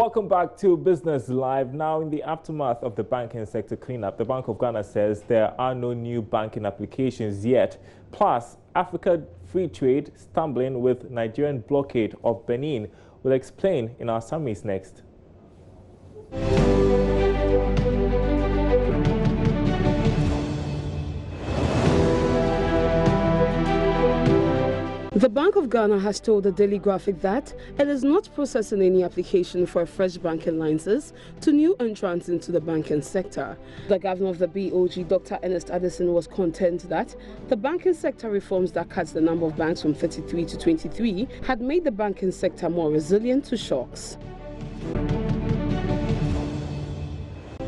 Welcome back to Business Live. Now, in the aftermath of the banking sector cleanup, the Bank of Ghana says there are no new banking applications yet. Plus, Africa Free Trade stumbling with Nigerian blockade of Benin. We'll explain in our summaries next. The Bank of Ghana has told the Daily Graphic that it is not processing any application for a fresh banking license to new entrants into the banking sector. The governor of the BOG, Dr. Ernest Addison, was content that the banking sector reforms that cut the number of banks from 33 to 23 had made the banking sector more resilient to shocks.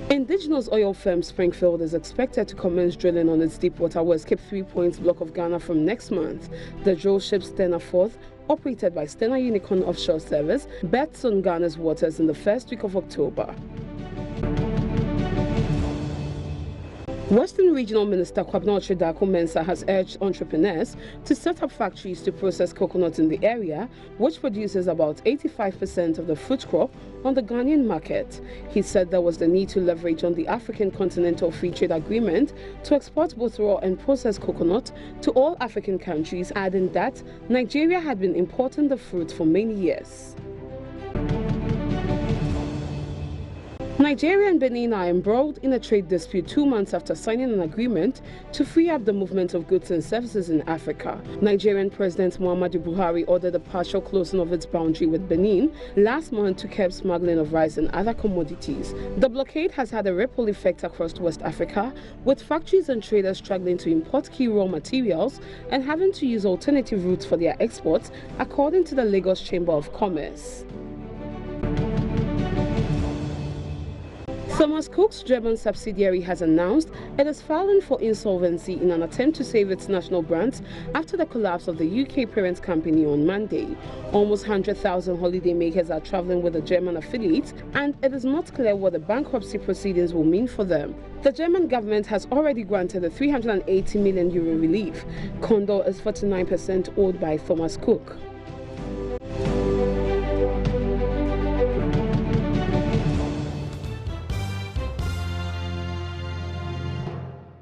Indigenous oil firm Springfield is expected to commence drilling on its deepwater West Cape 3 Points block of Ghana from next month. The drill ship Stena 4th, operated by Stena Unicorn Offshore Service, bets on Ghana's waters in the first week of October. Western Regional Minister Kwabena Okyere-Darko-Mensah has urged entrepreneurs to set up factories to process coconut in the area, which produces about 85% of the fruit crop on the Ghanaian market. He said there was the need to leverage on the African Continental Free Trade Agreement to export both raw and processed coconut to all African countries, adding that Nigeria had been importing the fruit for many years. Nigeria and Benin are embroiled in a trade dispute 2 months after signing an agreement to free up the movement of goods and services in Africa. Nigerian President Muhammadu Buhari ordered a partial closing of its boundary with Benin last month to curb smuggling of rice and other commodities. The blockade has had a ripple effect across West Africa, with factories and traders struggling to import key raw materials and having to use alternative routes for their exports, according to the Lagos Chamber of Commerce. Thomas Cook's German subsidiary has announced it is filing for insolvency in an attempt to save its national brands after the collapse of the UK parent company on Monday. Almost 100,000 holidaymakers are traveling with the German affiliates, and it is not clear what the bankruptcy proceedings will mean for them. The German government has already granted a €380 million relief. Condor is 49% owned by Thomas Cook.